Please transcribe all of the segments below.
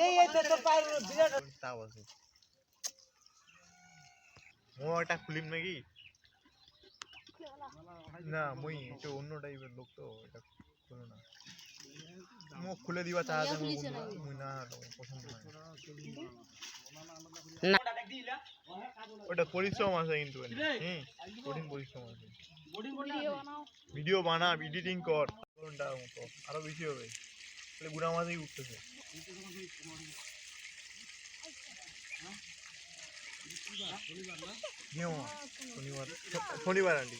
এই তোর পায়ের বিরাট তাও আছে মোটা খুলিম নাকি না মই এটা অন্য টাইপের লোক তো এটা খুলো না মুখ খুলে দিবা চাহাতে আমার বন্ধু মুই না পছন্দ না ওটা পরিশ্রম আছে কিন্তু কঠিন পরিশ্রম আছে ভিডিও বানা এডিটিং কর ঘন্টার মতো আরো বেশি হবে তাহলে গুড়া মাছই উঠতেছে শনিবার আন্টি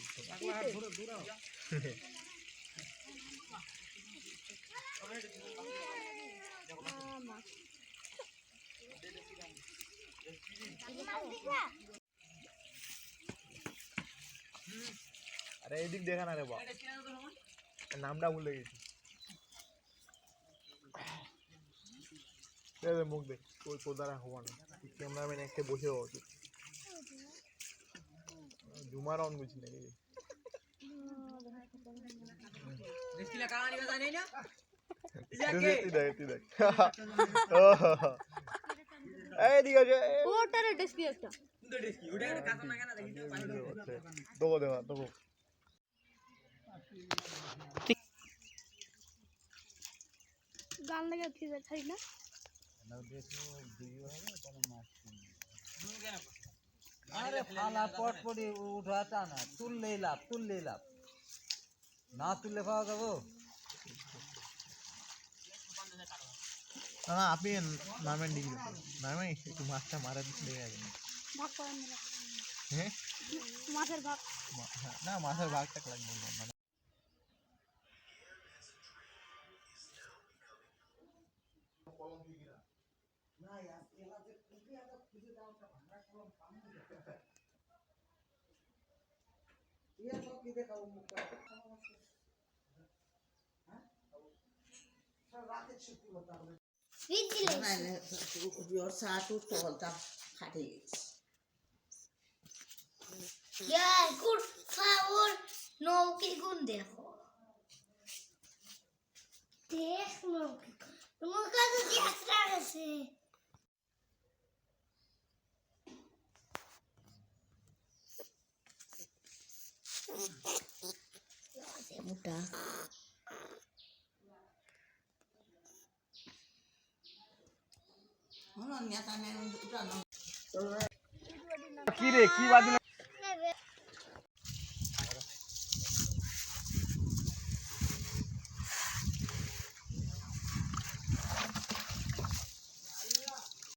আরে এদিক দেখা না রে বাবা নামটা ভুলে গেছি মুখ দেখ ওই কোদারা হওয়া না ক্যামেরাম্যান একটা বসে হওয়া জুমার অন বুঝি নাকি গান লাগে খাই না अरे फाला पट पड़ी उठाता ना तुल ले लाभ ना तुलले पाओ जाबो না আপনি নামেন ডিগ্রি নামে একটু মাছটা মারা দিতে গেছে ভাগ করে নিলাম হ্যাঁ মাছের ভাগ না মাছের ভাগটা লাগবে মানে por favor, no que gundejo. Déjalo. No caso de atrás. Mudah. কি রে কি বাদিল